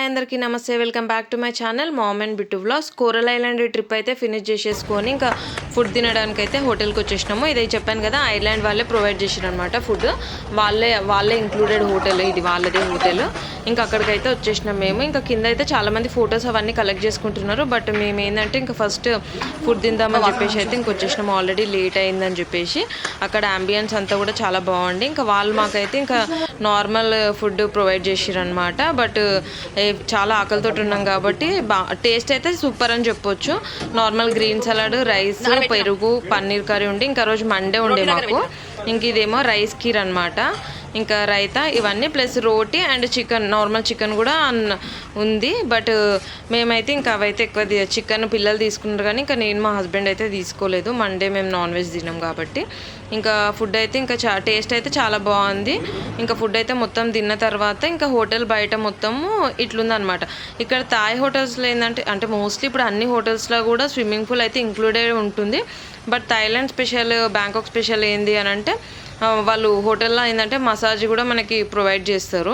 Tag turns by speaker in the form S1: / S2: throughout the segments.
S1: Hi అందరికీ నమస్తే, welcome back to my channel mom and Bittu vlogs. Coral island trip అయితే finish చేసేసుకొని ఇంకా ఫుడ్ తినడానికి అయితే హోటల్కి వచ్చేసినాము. ఇది చెప్పాను కదా, ఐలాండ్ వాళ్ళే ప్రొవైడ్ చేసారు అనమాట ఫుడ్. వాళ్ళే ఇంక్లూడెడ్ హోటల్, ఇది వాళ్ళదే హోటల్. ఇంకా అక్కడికైతే వచ్చేసినాం మేము. ఇంకా కింద అయితే చాలామంది ఫొటోస్ అవన్నీ కలెక్ట్ చేసుకుంటున్నారు. బట్ మేము ఏంటంటే ఇంకా ఫస్ట్ ఫుడ్ తిందామని చెప్పేసి అయితే ఇంకొచ్చేసినాము. ఆల్రెడీ లేట్ అయిందని చెప్పేసి అక్కడ అంబియన్స్ అంతా కూడా చాలా బాగుంది. ఇంకా వాళ్ళు మాకైతే ఇంకా నార్మల్ ఫుడ్ ప్రొవైడ్ చేసారు అనమాట. బట్ చాలా ఆకలితో ఉన్నాం కాబట్టి టేస్ట్ అయితే సూపర్ అని చెప్పొచ్చు. నార్మల్ గ్రీన్ సలాడ్, రైస్, పెరుగు, పన్నీర్ కర్రీ ఉండి, ఇంకా రోజు మండే ఉండే మాకు. ఇంక ఇదేమో రైస్ కీర్ అనమాట, ఇంకా రైతా, ఇవన్నీ plus roti and chicken, normal chicken కూడా ఉంది. బట్ మేమైతే ఇంకా అవైతే ఎక్కువ చికెన్ పిల్లలు తీసుకున్నారు కానీ ఇంకా నేను మా హస్బెండ్ అయితే తీసుకోలేదు. మండే మేము నాన్ వెజ్ తినాం కాబట్టి. ఇంకా ఫుడ్ అయితే ఇంకా టేస్ట్ అయితే చాలా బాగుంది. ఇంకా ఫుడ్ అయితే మొత్తం తిన్న తర్వాత ఇంకా హోటల్ బయట మొత్తము ఇట్లుందనమాట. ఇక్కడ థాయ్ హోటల్స్లో ఏంటంటే అంటే మోస్ట్లీ ఇప్పుడు అన్ని హోటల్స్లో కూడా స్విమ్మింగ్ పూల్ అయితే ఇంక్లూడెడ్ ఉంటుంది. But Thailand special, Bangkok special ఏంది అని అంటే వాళ్ళు హోటల్లో ఏంటంటే మసాజ్ కూడా మనకి ప్రొవైడ్ చేస్తారు.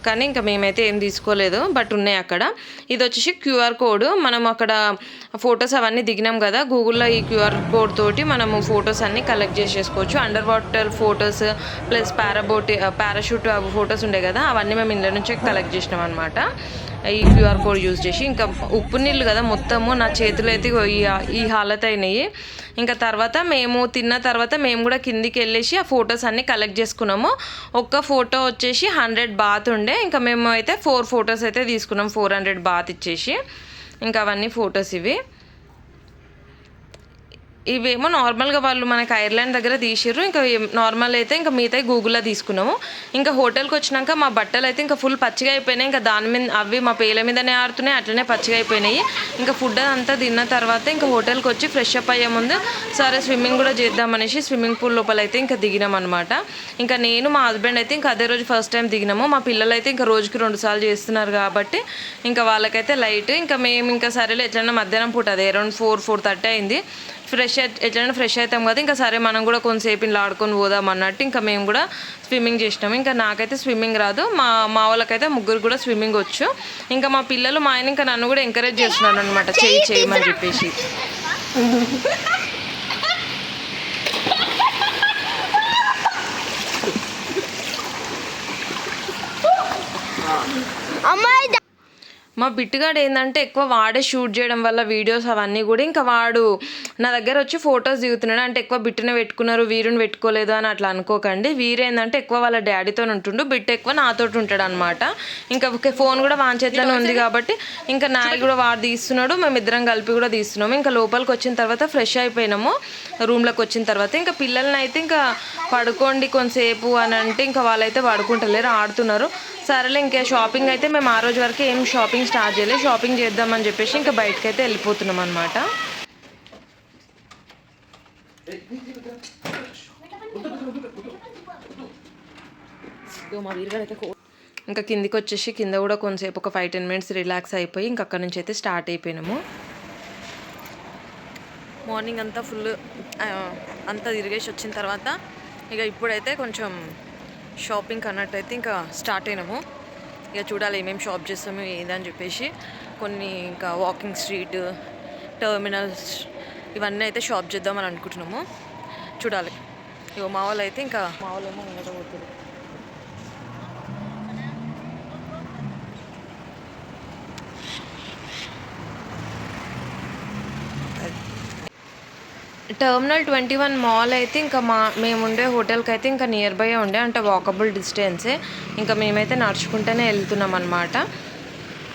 S1: కానీ ఇంకా మేమైతే ఏం తీసుకోలేదు, బట్ ఉన్నాయి అక్కడ. ఇది వచ్చేసి క్యూఆర్ కోడ్. మనం అక్కడ ఫొటోస్ అవన్నీ దిగినాం కదా, గూగుల్లో ఈ క్యూఆర్ కోడ్ తోటి మనము ఫొటోస్ అన్నీ కలెక్ట్ చేసేసుకోవచ్చు. Under water photos plus parachute photos ఉండే కదా, అవన్నీ మేము ఇంట్లో నుంచే కలెక్ట్ చేసినాం అనమాట ఈ క్యూఆర్ కోడ్ యూజ్ చేసి. ఇంకా ఉప్పు నీళ్ళు కదా మొత్తము నా చేతులు అయితే ఈ హాలత్ అయినాయి. ఇంకా తర్వాత మేము తిన్న తర్వాత మేము కూడా కిందికి వెళ్ళేసి ఆ ఫొటోస్ అన్నీ కలెక్ట్ చేసుకున్నాము. ఒక్క ఫోటో వచ్చేసి 100 బాత్ ఉండే. ఇంకా మేము అయితే 4 ఫొటోస్ అయితే తీసుకున్నాం, 400 బాత్ ఇచ్చేసి. ఇంకా అవన్నీ ఫొటోస్ ఇవేమో నార్మల్గా వాళ్ళు మనకి ఐర్లాండ్ దగ్గర తీసిర్రు. ఇంకా నార్మల్ అయితే ఇంకా మిగతా గూగుల్లో తీసుకున్నాము. ఇంకా హోటల్కి వచ్చినాక మా బట్టలు అయితే ఇంకా ఫుల్ పచ్చిగా అయిపోయినాయి. ఇంకా దాని మీద అవి మా పేల మీదనే ఆడుతున్నాయి, అట్లనే పచ్చిగా అయిపోయినాయి. ఇంకా ఫుడ్ అంతా తిన్న తర్వాత ఇంకా హోటల్కి వచ్చి ఫ్రెష్ అప్ అయ్యే ముందు సరే స్విమ్మింగ్ కూడా చేద్దామనేసి స్విమ్మింగ్ పూల్ లోపల అయితే ఇంకా దిగినాం అనమాట. ఇంకా నేను మా హస్బెండ్ అయితే ఇంకా అదే రోజు ఫస్ట్ టైం దిగినాము. మా పిల్లలు అయితే ఇంకా రోజుకి 2 సార్లు చేస్తున్నారు కాబట్టి ఇంకా వాళ్ళకైతే లైట్. ఇంకా మేము ఇంకా సరేలే ఎట్లన్నా మధ్యాహ్నం పూట అదే అరౌండ్ 4-4:30 అయింది. ఎట్లయినా ఫ్రెష్ అవుతాం కదా, ఇంకా సరే మనం కూడా కొంతసేపు ఇలా ఆడుకొని పోదాం అన్నట్టు ఇంకా మేము కూడా స్విమ్మింగ్ చేసినాము. ఇంకా నాకైతే స్విమ్మింగ్ రాదు, మా వాళ్ళకైతే ముగ్గురు కూడా స్విమ్మింగ్ వచ్చు. ఇంకా మా పిల్లలు, మా ఆయన ఇంకా నన్ను కూడా ఎంకరేజ్ చేస్తున్నారు అనమాట, చేయమని చెప్పేసి. మా బిట్టుగాడు ఏంటంటే ఎక్కువ వాడే షూట్ చేయడం వల్ల వీడియోస్ అవన్నీ కూడా ఇంకా వాడు నా దగ్గర వచ్చి ఫొటోస్ దిగుతున్నాడు. అంటే ఎక్కువ బిట్టునే పెట్టుకున్నారు, వీరుని పెట్టుకోలేదు అని అట్లా అనుకోకండి. వీరేందంటే ఎక్కువ వాళ్ళ డాడీతో ఉంటుండు, బిట్టు ఎక్కువ నాతో ఉంటాడు అనమాట. ఇంకా ఫోన్ కూడా వాని చేతిలోనే ఉంది కాబట్టి ఇంకా నాయి కూడా వాడు తీస్తున్నాడు, మేమిద్దరం కలిపి కూడా తీస్తున్నాము. ఇంకా లోపలికి వచ్చిన తర్వాత ఫ్రెష్ అయిపోయినాము. రూమ్లోకి వచ్చిన తర్వాత ఇంకా పిల్లల్ని అయితే ఇంకా పడుకోండి కొంతసేపు అని అంటే ఇంకా వాళ్ళైతే పడుకుంటలేరు, ఆడుతున్నారు. సరేలే ఇంకా షాపింగ్ అయితే మేము ఆ రోజు వరకు ఏం షాపింగ్ స్టార్ట్ చేయలేదు. షాపింగ్ చేద్దామని చెప్పేసి ఇంకా బయటకైతే వెళ్ళిపోతున్నాం అనమాట. ఇంకా కిందికి వచ్చేసి కింద కూడా కొంతసేపు ఒక 5-10 మినిట్స్ రిలాక్స్ అయిపోయి ఇంకా అక్కడ నుంచి అయితే స్టార్ట్ అయిపోయినాము. మార్నింగ్ అంతా ఫుల్ అంతా తిరిగేసి వచ్చిన తర్వాత ఇక ఇప్పుడైతే కొంచెం షాపింగ్ అన్నట్టయితే ఇంకా స్టార్ట్ అయినాము. ఇక చూడాలి ఏమేమి షాప్ చేస్తాము ఏదని చెప్పేసి. కొన్ని ఇంకా వాకింగ్ స్ట్రీట్, టర్మినల్స్ ఇవన్నీ అయితే షాప్ చేద్దామని అనుకుంటున్నాము. చూడాలి. ఇక మా వాళ్ళు అయితే ఇంకా మా వాళ్ళేమో ముంగట పోతారు. టర్మినల్ 21 మాల్ అయితే ఇంకా మేము ఉండే హోటల్కి అయితే ఇంకా నియర్ బై ఉండే, అంటే వాకబుల్ డిస్టెన్సే. ఇంకా మేమైతే నడుచుకుంటూనే వెళ్తున్నాం అనమాట.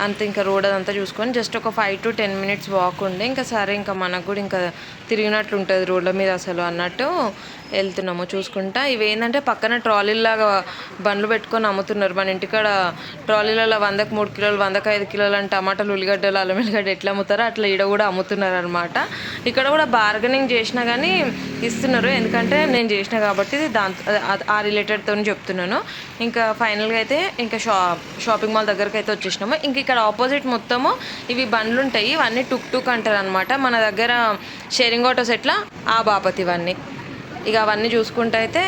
S1: అంత ఇంకా రోడ్ అదంతా చూసుకొని జస్ట్ ఒక 5-10 మినిట్స్ వాక్ ఉండే. ఇంకా సరే ఇంకా మనకు కూడా ఇంకా తిరిగినట్లు ఉంటుంది రోడ్ల మీద అసలు అన్నట్టు వెళ్తున్నాము చూసుకుంటా. ఇవేంటంటే పక్కన ట్రాలీలాగా బండ్లు పెట్టుకొని అమ్ముతున్నారు. మన ఇంటికాడ ట్రాలీలలో 100కి 3 కిలోలు, 100కి 5 కిలోలు అని టమాటాలు, ఉల్లిగడ్డలు, అల్లం వెల్లిగడ్డ ఎట్లా అమ్ముతారో అట్లా ఈడ కూడా అమ్ముతున్నారు అనమాట. ఇక్కడ కూడా బార్గెనింగ్ చేసినా కానీ ఇస్తున్నారు, ఎందుకంటే నేను చేసిన కాబట్టి దాంతో ఆ రిలేటెడ్తో చెప్తున్నాను. ఇంకా ఫైనల్గా అయితే ఇంకా షాపింగ్ మాల్ దగ్గరికి అయితే వచ్చేసినాము. ఇంక ఇక్కడ ఆపోజిట్ మొత్తము ఇవి బండ్లు ఉంటాయి, ఇవన్నీ టుక్ టుక్ అంటారు అనమాట. మన దగ్గర షేరింగ్ ఆటోస్ ఎట్లా ఆ బాపతి ఇవన్నీ. ఇక అవన్నీ చూసుకుంటూ అయితే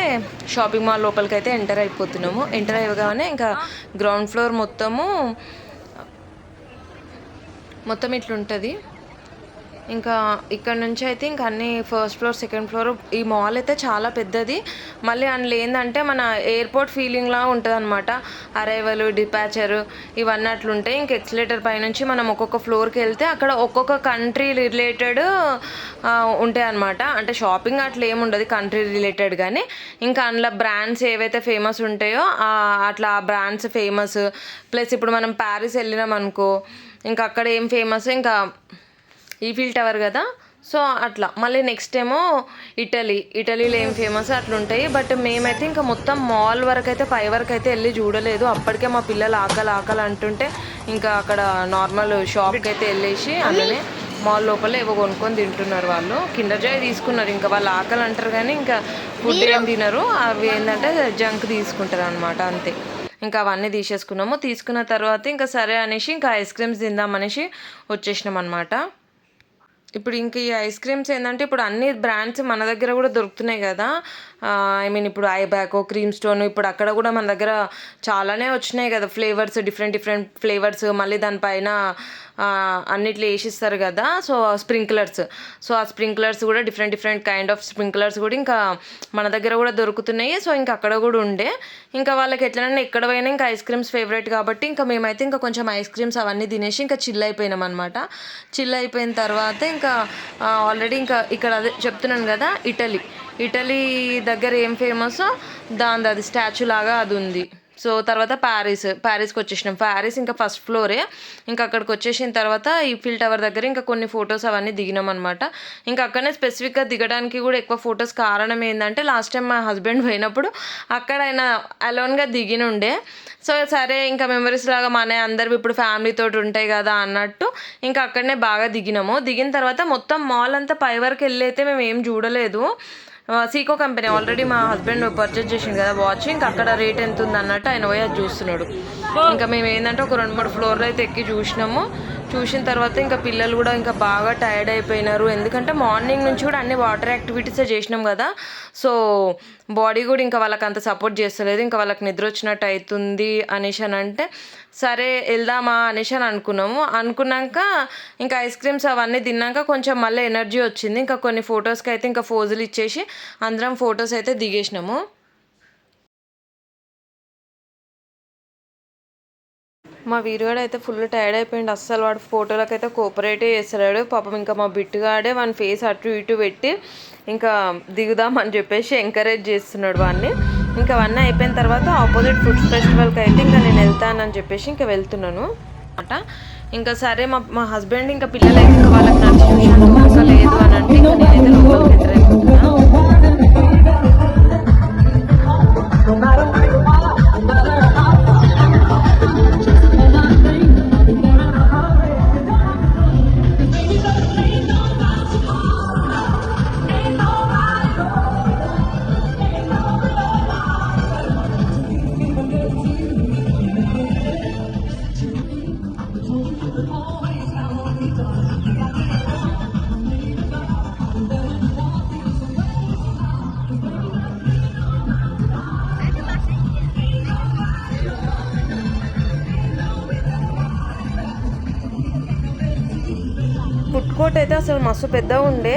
S1: షాపింగ్ మాల్ లోపలికి అయితే ఎంటర్ అయిపోతున్నాము. ఎంటర్ అయ్యగానే ఇంకా గ్రౌండ్ ఫ్లోర్ మొత్తం ఇట్లుంటుంది. ఇంకా ఇక్కడ నుంచి అయితే ఇంకా అన్ని ఫస్ట్ ఫ్లోర్ సెకండ్ ఫ్లోర్ ఈ మాల్ అయితే చాలా పెద్దది. మళ్ళీ అందులో ఏంటంటే మన ఎయిర్పోర్ట్ ఫీలింగ్లా ఉంటుంది అనమాట. అరైవల్ డిపాచర్ ఇవన్నీ అట్లుంటాయి. ఇంక ఎక్స్లేటర్ పైనుంచి మనం ఒక్కొక్క ఫ్లోర్కి వెళ్తే అక్కడ ఒక్కొక్క కంట్రీ రిలేటెడ్ ఉంటాయి అనమాట. అంటే షాపింగ్ అట్లా ఏముండదు కంట్రీ రిలేటెడ్, కానీ ఇంకా అందులో బ్రాండ్స్ ఏవైతే ఫేమస్ ఉంటాయో అట్లా ఆ బ్రాండ్స్ ఫేమస్. ప్లస్ ఇప్పుడు మనం ప్యారిస్ వెళ్ళినాం అనుకో, ఇంకా అక్కడ ఏం ఫేమస్, ఇంకా ఈఫిల్ టవర్ కదా, సో అట్లా. మళ్ళీ నెక్స్ట్ ఏమో ఇటలీలో ఏం ఫేమస్ అట్లుంటాయి. బట్ మేమైతే ఇంకా మొత్తం మాల్ వరకు అయితే పై వరకు అయితే వెళ్ళి చూడలేదు. అప్పటికే మా పిల్లలు ఆకలి అంటుంటే ఇంకా అక్కడ నార్మల్ షాప్కి అయితే వెళ్ళేసి అందులోనే మాల్ లోపల ఏవో కొనుక్కొని తింటున్నారు. వాళ్ళు కిండర్ జాయ్ తీసుకున్నారు. ఇంకా వాళ్ళు ఆకలి అంటారు కానీ ఇంకా ఫుడ్ ఏం తినరు. అవి ఏంటంటే జంక్ తీసుకుంటారు అనమాట, అంతే. ఇంకా అవన్నీ తీసేసుకున్నాము. తీసుకున్న తర్వాత ఇంకా సరే అనేసి ఇంకా ఐస్ క్రీమ్స్ తిందామనేసి వచ్చేసినాం అనమాట. ఇప్పుడు ఇంక ఈ ఐస్ క్రీమ్స్ ఏంటంటే ఇప్పుడు అన్ని బ్రాండ్స్ మన దగ్గర కూడా దొరుకుతున్నాయి కదా. ఐ మీన్ ఇప్పుడు ఐబ్యాకో, క్రీమ్ స్టోన్, ఇప్పుడు అక్కడ కూడా మన దగ్గర చాలానే వచ్చినాయి కదా ఫ్లేవర్స్, డిఫరెంట్ ఫ్లేవర్స్. మళ్ళీ దానిపైన అన్నిట్లో వేసిస్తారు కదా, సో స్ప్రింక్లర్స్. సో ఆ స్ప్రింక్లర్స్ కూడా డిఫరెంట్ కైండ్ ఆఫ్ స్ప్రింక్లర్స్ కూడా ఇంకా మన దగ్గర కూడా దొరుకుతున్నాయి. సో ఇంకా అక్కడ కూడా ఉండే, ఇంకా వాళ్ళకి ఎట్లనైనా ఎక్కడ పోయినా ఇంకా ఐస్ క్రీమ్స్ ఫేవరెట్ కాబట్టి ఇంకా మేమైతే ఇంకా కొంచెం ఐస్ క్రీమ్స్ అవన్నీ తినేసి ఇంకా చిల్ అయిపోయినాం అనమాట. చిల్ అయిపోయిన తర్వాత ఇంకా ఆల్రెడీ ఇంకా ఇక్కడ అదే చెప్తున్నాను కదా, ఇటలీ దగ్గర ఏం ఫేమస్ అది స్టాచ్యూ లాగా అది ఉంది. సో తర్వాత ప్యారిస్కి వచ్చేసినాం. ప్యారిస్ ఇంకా ఫస్ట్ ఫ్లోరే. ఇంకా అక్కడికి వచ్చేసిన తర్వాత ఈఫిల్ టవర్ దగ్గర ఇంకా కొన్ని ఫొటోస్ అవన్నీ దిగినాం అనమాట. ఇంకా అక్కడనే స్పెసిఫిక్గా దిగడానికి కూడా ఎక్కువ ఫొటోస్ కారణం ఏంటంటే లాస్ట్ టైం మా హస్బెండ్ పోయినప్పుడు అక్కడ ఆయన అలోన్గా దిగినుండే. సో సరే ఇంకా మెమరీస్ లాగా మన అందరు ఇప్పుడు ఫ్యామిలీతో ఉంటాయి కదా అన్నట్టు ఇంకా అక్కడనే బాగా దిగినాము. దిగిన తర్వాత మొత్తం మాల్ అంతా పై వరకు వెళ్ళి అయితే మేము ఏం చూడలేదు. సీకో కంపెనీ ఆల్రెడీ మా హస్బెండ్ పర్చేజ్ చేసిండు కదా వాచ్, ఇంకా అక్కడ రేట్ ఎంత ఉంది అన్నట్టు ఆయన పోయి అది చూస్తున్నాడు. ఇంకా మేము ఏంటంటే ఒక 2-3 ఫ్లోర్లు అయితే ఎక్కి చూసినాము. చూసిన తర్వాత ఇంకా పిల్లలు కూడా ఇంకా బాగా టైర్డ్ అయిపోయినారు. ఎందుకంటే మార్నింగ్ నుంచి కూడా అన్ని వాటర్ యాక్టివిటీసే చేసినాం కదా, సో బాడీ కూడా ఇంకా వాళ్ళకి అంత సపోర్ట్ చేస్తలేదు. ఇంకా వాళ్ళకి నిద్ర వచ్చినట్టు అవుతుంది అనేసి అని అంటే సరే వెళ్దామా అనేసి అని అనుకున్నాక ఇంకా ఐస్ క్రీమ్స్ అవన్నీ తిన్నాక కొంచెం మళ్ళీ ఎనర్జీ వచ్చింది. ఇంకా కొన్ని ఫొటోస్కి అయితే ఇంకా ఫోజులు ఇచ్చేసి అందరం ఫొటోస్ అయితే దిగేసినాము. మా వీరుగాడు అయితే ఫుల్ టైర్డ్ అయిపోయింది. అస్సలు వాడు ఫోటోలకు అయితే కోఆపరేటే చేస్తున్నాడు పాపం. ఇంకా మా బిట్టుగాడే వాని ఫేస్ అటు ఇటు పెట్టి ఇంకా దిగుదామని చెప్పేసి ఎంకరేజ్ చేస్తున్నాడు వాడిని. ఇంకా అవన్నీ అయిపోయిన తర్వాత ఆపోజిట్ ఫుడ్స్ ఫెస్టివల్కి అయితే ఇంకా నేను వెళ్తానని చెప్పేసి ఇంకా వెళ్తున్నాను అనమాట. ఇంకా సరే మా హస్బెండ్ ఇంకా పిల్లలు అయితే ఇంకా వాళ్ళకి నడిచి చూసినంత లేదు అని అంటే ఇంకా నేనైతే లోపలికి ఎంటర్ అయిపోతున్నాను. ఫుడ్ కోర్ట్ అయితే అసలు మస్తు పెద్దగా ఉండే.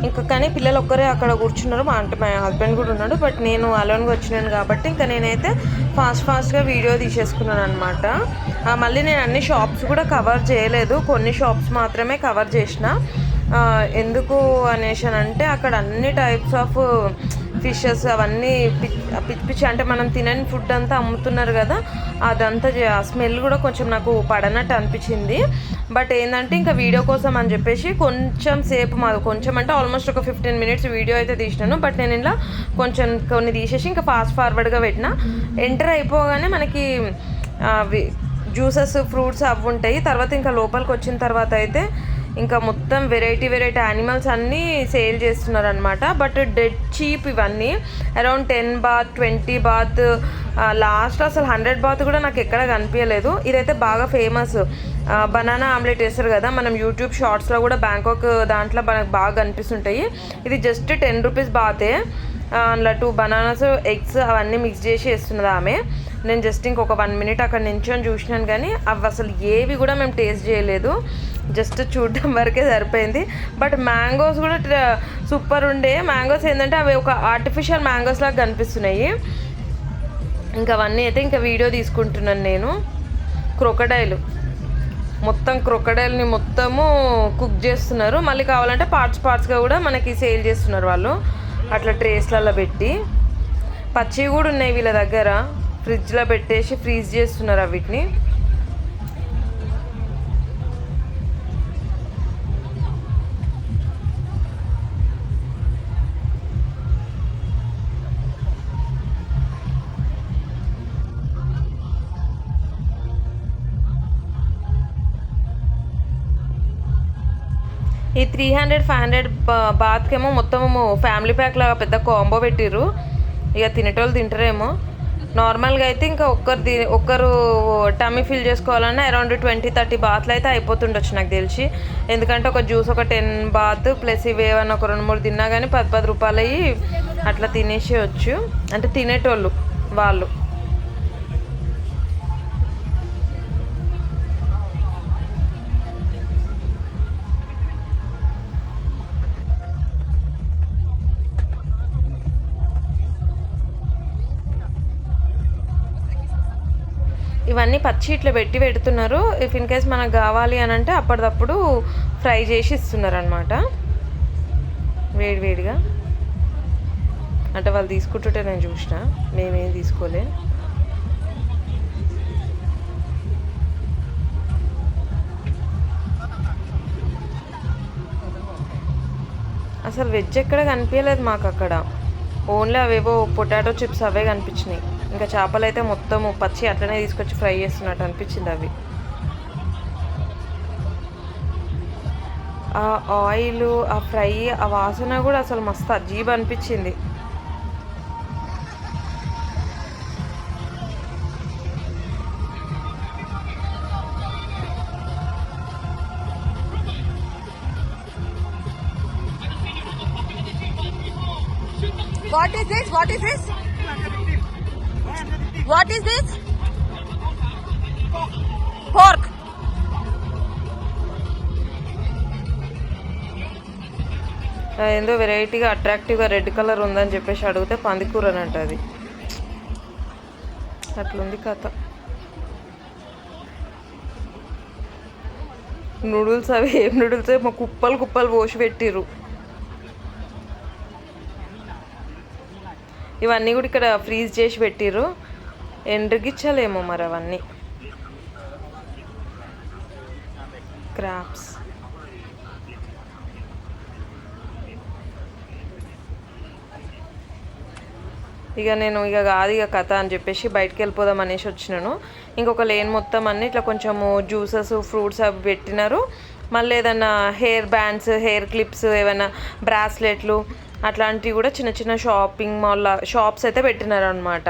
S1: ఇంకా కానీ పిల్లలు ఒక్కరే అక్కడ కూర్చున్నారు. అంటే మా హస్బెండ్ కూడా ఉన్నాడు, బట్ నేను అలోన్గా వచ్చినాను కాబట్టి ఇంకా నేనైతే ఫాస్ట్గా వీడియో తీసేసుకున్నాను అనమాట. మళ్ళీ నేను అన్ని షాప్స్ కూడా కవర్ చేయలేదు, కొన్ని షాప్స్ మాత్రమే కవర్ చేసిన. ఎందుకు అనేసి అంటే అక్కడ అన్ని టైప్స్ ఆఫ్ ఫిషెస్ అవన్నీ పిచ్చి అంటే మనం తినని ఫుడ్ అంతా అమ్ముతున్నారు కదా, అదంతా ఆ స్మెల్ కూడా కొంచెం నాకు పడనట్టు అనిపించింది. బట్ ఏంటంటే ఇంకా వీడియో కోసం అని చెప్పేసి కొంచెం సేపు కొంచెం అంటే ఆల్మోస్ట్ ఒక 15 minutes వీడియో అయితే తీసినాను. బట్ నేను ఇలా కొన్ని తీసేసి ఇంకా ఫార్వర్డ్గా పెట్టిన. ఎంటర్ అయిపోగానే మనకి జ్యూసెస్ ఫ్రూట్స్ అవి ఉంటాయి. తర్వాత ఇంకా లోపలికి వచ్చిన తర్వాత అయితే ఇంకా మొత్తం వెరైటీ యానిమల్స్ అన్నీ సేల్ చేస్తున్నారు అనమాట. బట్ డెడ్ చీప్ ఇవన్నీ. అరౌండ్ 10 బాత్ 20 బాత్, లాస్ట్ అసలు 100 బాత్ కూడా నాకు ఎక్కడ కనిపించలేదు. ఇదైతే బాగా ఫేమస్. బనానా ఆమ్లెట్ వేస్తారు కదా, మనం యూట్యూబ్ షార్ట్స్లో కూడా బ్యాంకాక్ దాంట్లో మనకు బాగా కనిపిస్తుంటాయి. ఇది జస్ట్ 10 రూపీస్ బాతే. అందులో 2 బనానాస్, ఎగ్స్ అవన్నీ మిక్స్ చేసి వేస్తున్నది ఆమె. నేను జస్ట్ ఇంకొక 1 మినిట్ అక్కడ నించొని చూసినాను, కానీ అవి అసలు ఏవి కూడా మేము టేస్ట్ చేయలేదు, జస్ట్ చూడడం వరకే సరిపోయింది. బట్ మ్యాంగోస్ కూడా సూపర్ ఉండే. మ్యాంగోస్ ఏంటంటే అవి ఒక ఆర్టిఫిషియల్ మ్యాంగోస్ లాగా కనిపిస్తున్నాయి. ఇంకా అవన్నీ అయితే ఇంకా వీడియో తీసుకుంటున్నాను నేను. క్రొకడైల్, మొత్తం క్రొకడైల్ని మొత్తము కుక్ చేస్తున్నారు. మళ్ళీ కావాలంటే పార్ట్స్గా కూడా మనకి సేల్ చేస్తున్నారు వాళ్ళు, అట్లా ట్రేస్లలో పెట్టి. పచ్చివి కూడా ఉన్నాయి వీళ్ళ దగ్గర, ఫ్రిడ్జ్లో పెట్టేసి ఫ్రీజ్ చేస్తున్నారు వీటిని. ఈ 300-500 బాత్కేమో మొత్తము ఫ్యామిలీ ప్యాక్ లాగా పెద్ద కాంబో పెట్టిర్రు. ఇక తినేటోళ్ళు తింటారేమో. నార్మల్గా అయితే ఇంకా ఒక్కరు టమ్మీ ఫిల్ చేసుకోవాలన్నా అరౌండ్ 20-30 బాత్లు అయితే అయిపోతుండొచ్చు నాకు తెలిసి. ఎందుకంటే ఒక జ్యూస్ ఒక 10 బాత్ ప్లస్ ఇవేమన్నా ఒక 2-3 తిన్నా కానీ 10 రూపాయలు అయ్యి అట్లా తినేసేయచ్చు, అంటే తినేటోళ్ళు వాళ్ళు. ఇవన్నీ పచ్చి ఇట్లా పెడుతున్నారు. ఇఫ్ ఇన్ కేస్ మనకు కావాలి అని అంటే అప్పటిదప్పుడు ఫ్రై చేసి ఇస్తున్నారు అనమాట, వేడిగా. అంటే వాళ్ళు తీసుకుంటుంటే నేను చూసిన, మేమేం తీసుకోలే. అసలు వెజ్ ఎక్కడ కనిపించలేదు మాకు అక్కడ, ఓన్లీ అవేవో పొటాటో చిప్స్ అవే కనిపించినాయి. ఇంకా చేపలు అయితే మొత్తం పచ్చి అట్లనే తీసుకొచ్చి ఫ్రై చేస్తున్నట్టు అనిపించింది అవి. ఆ ఆయిల్, ఆ ఫ్రై, ఆ వాసన కూడా అసలు మస్తు అజీబ్ అనిపించింది.
S2: What is this? What is this? What is this? Pork.
S1: ఏందో వెరైటీగా అట్రాక్టివ్గా రెడ్ కలర్ ఉందని చెప్పేసి అడిగితే పందికూర అని అంటది. అట్లుంది కథ. నూడిల్స్, అవి ఏం నూడిల్స్, మా కుప్పలు పోసి పెట్టిర్రు. ఇవన్నీ కూడా ఇక్కడ ఫ్రీజ్ చేసి పెట్టిర్రు, ఎండ్రిగిచ్చలేమో మరి అవన్నీ. క్రాప్స్. నేను కాదు కథ అని చెప్పేసి బయటకు వెళ్ళిపోదాం అనేసి వచ్చినాను. ఇంకొక లేన్ మొత్తం అన్నీ ఇట్లా కొంచెము జ్యూసెస్, ఫ్రూట్స్ అవి పెట్టినారు. మళ్ళీ ఏదన్నా హెయిర్ బ్యాండ్స్, హెయిర్ క్లిప్స్, ఏమైనా బ్రాస్లెట్లు అట్లాంటివి కూడా చిన్న షాపింగ్ మాల్ షాప్స్ అయితే పెట్టినారు అనమాట.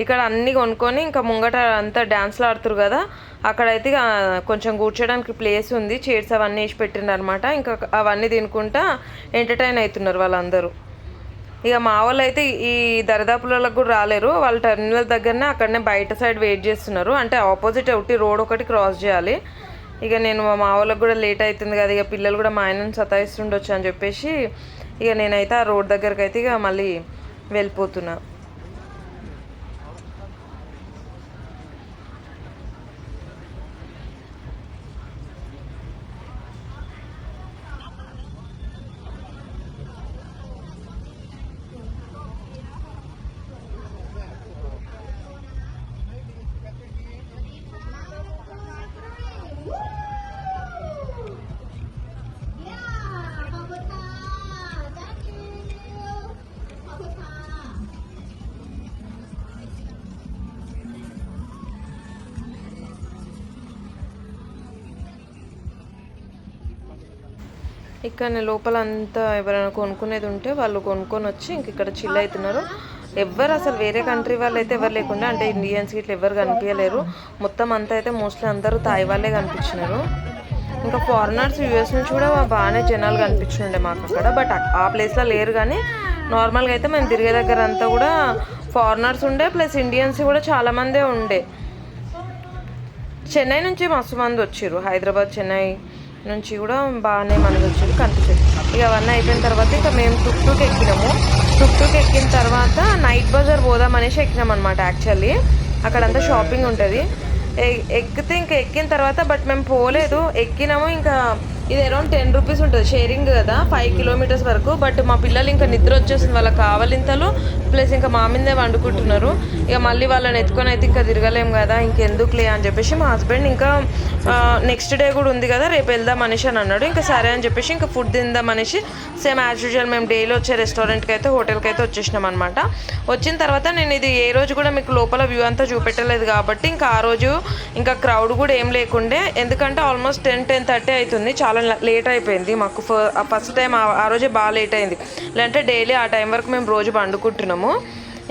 S1: ఇక్కడ అన్నీ కొనుక్కొని ఇంకా ముంగట అంతా డ్యాన్స్లు ఆడుతురు కదా, అక్కడైతే కొంచెం కూర్చోడానికి ప్లేస్ ఉంది, చైర్స్ అవన్నీ వేసి పెట్టినారు అనమాట. ఇంకా అవన్నీ తినుకుంటా ఎంటర్టైన్ అవుతున్నారు వాళ్ళందరూ. ఇక మా వాళ్ళు అయితే ఈ దరిదాపులకు కూడా రాలేరు, వాళ్ళ టెర్మినల్ దగ్గరనే అక్కడనే బయట సైడ్ వెయిట్ చేస్తున్నారు. అంటే ఆపోజిట్ ఒకటి రోడ్ ఒకటి క్రాస్ చేయాలి. ఇక నేను మా వాళ్ళకి కూడా లేట్ అవుతుంది కదా, ఇక పిల్లలు కూడా మా ఆయనను సతాయిస్తుండొచ్చు అని చెప్పేసి ఇక నేనైతే ఆ రోడ్ దగ్గరికి అయితే ఇక మళ్ళీ వెళ్ళిపోతున్నా. ఇక్కడ లోపల అంతా ఎవరైనా కొనుక్కునేది ఉంటే వాళ్ళు కొనుక్కొని వచ్చి ఇంక ఇక్కడ చిల్ అవుతున్నారు. ఎవరు అసలు వేరే కంట్రీ వాళ్ళు అయితే ఎవరు లేకుండా, అంటే ఇండియన్స్ ఇట్లా ఎవరు కనిపించలేరు. మొత్తం అంతా అయితే మోస్ట్లీ అందరూ థాయ్ వాళ్ళే కనిపించినారు. ఇంకా ఫారినర్స్ యూఎస్ నుంచి కూడా బాగానే జనాలు కనిపించుండే మాకు అక్కడ. బట్ ఆ ప్లేస్లో లేరు, కానీ నార్మల్గా అయితే మేము తిరిగే దగ్గర అంతా కూడా ఫారినర్స్ ఉండే, ప్లస్ ఇండియన్స్ కూడా చాలామందే ఉండే. చెన్నై నుంచి మస్తు మంది వచ్చారు, హైదరాబాద్ చెన్నై నుంచి కూడా బాగానే మంది వచ్చారు కనిపించారు. ఇక అవన్నీ అయిపోయిన తర్వాత ఇంకా మేము టుక్టుక్ ఎక్కినాము. టుక్టుక్ ఎక్కిన తర్వాత నైట్ బజార్ పోదాం అనేసి ఎక్కినాం అనమాట. యాక్చువల్లీ అక్కడంతా షాపింగ్ ఉంటుంది. ఎక్కితే ఇంకా ఎక్కిన తర్వాత బట్ మేము పోలేదు, ఎక్కినాము. ఇంకా ఇది అరౌండ్ 10 రూపీస్ ఉంటుంది షేరింగ్ కదా, 5 కిలోమీటర్స్ వరకు. బట్ మా పిల్లలు ఇంకా నిద్ర వచ్చేసింది, వాళ్ళకి కావాలింతలు, ప్లస్ ఇంకా మా మీదే వండుకుంటున్నారు. ఇక మళ్ళీ వాళ్ళని ఎత్తుకొని అయితే ఇంకా తిరగలేము కదా, ఇంకెందుకులే అని చెప్పేసి మా హస్బెండ్ ఇంకా నెక్స్ట్ డే కూడా ఉంది కదా, రేపు వెళ్దాం అనేసి అని అన్నాడు. ఇంకా సరే అని చెప్పేసి ఇంకా ఫుడ్ తిందాం అనేసి సేమ్ యాజ్ యూజువల్ మేము డైలీ వచ్చే రెస్టారెంట్కి అయితే హోటల్కి అయితే వచ్చేసినాం అనమాట. వచ్చిన తర్వాత నేను ఇది ఏ రోజు కూడా మీకు లోపల వ్యూ అంతా చూపెట్టలేదు కాబట్టి ఇంకా ఆ రోజు ఇంకా క్రౌడ్ కూడా ఏం లేకుండే, ఎందుకంటే ఆల్మోస్ట్ 10-10:30 అవుతుంది, చాలా లేట్ అయిపోయింది మాకు. ఫస్ట్ టైం ఆ రోజే బాగా లేట్ అయింది. లేదంటే డైలీ ఆ టైం వరకు మేము రోజు వండుకుంటున్నాము.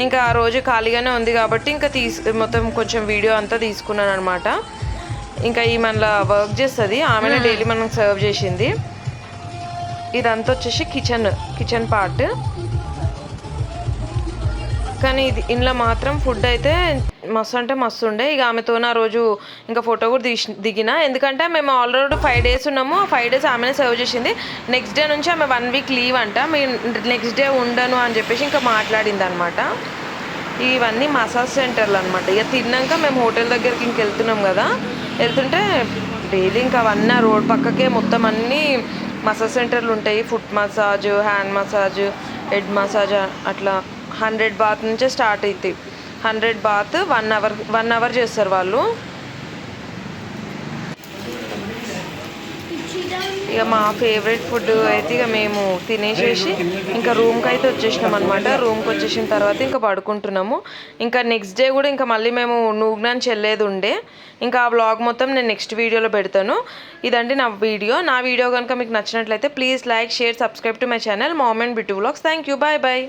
S1: ఇంకా ఆ రోజు ఖాళీగానే ఉంది కాబట్టి ఇంకా మొత్తం కొంచెం వీడియో అంతా తీసుకున్నాను అనమాట. ఇంకా ఈ మనలా వర్క్ చేస్తుంది ఆమెనే డైలీ మనం సర్వ్ చేసింది. ఇదంతా వచ్చేసి కిచెన్ పార్ట్. కానీ ఇది ఇంట్లో మాత్రం ఫుడ్ అయితే మస్తు అంటే మస్తు ఉండే. ఇక ఆమెతో ఆ రోజు ఇంకా ఫోటో కూడా దిగిన, ఎందుకంటే మేము ఆల్రెడీ 5 days ఉన్నాము. 5 days ఆమెనే సర్వ్ చేసింది. నెక్స్ట్ డే నుంచి ఆమె 1 week లీవ్ అంట, మేము నెక్స్ట్ డే ఉండను అని చెప్పేసి ఇంకా మాట్లాడింది అనమాట. ఇవన్నీ మసాజ్ సెంటర్లు అనమాట. ఇక తిన్నాక మేము హోటల్ దగ్గరికి ఇంక వెళ్తున్నాం కదా, వెళ్తుంటే డైలీ ఇంకా అవన్నీ రోడ్ పక్కకే మొత్తం అన్నీ మసాజ్ సెంటర్లు ఉంటాయి. Foot massage, hand massage, head massage, అట్లా 100 baht నుంచే స్టార్ట్ అవుతాయి. 100 baht 1 hour చేస్తారు వాళ్ళు. ఇక మా ఫేవరెట్ ఫుడ్ అయితే ఇక మేము తినేసేసి ఇంకా రూమ్కి అయితే వచ్చేసినాం అనమాట. రూమ్కి వచ్చేసిన తర్వాత ఇంకా పడుకుంటున్నాము. ఇంకా నెక్స్ట్ డే కూడా ఇంకా మళ్ళీ మేము నూగ్నాన్ చెల్లేది ఉండే. ఇంకా ఆ వ్లాగ్ మొత్తం నేను నెక్స్ట్ వీడియోలో పెడతాను. ఇదండి నా వీడియో కనుక మీకు నచ్చినట్లయితే please like, share, subscribe to my channel mom and Bittu vlogs. Thank you, bye bye.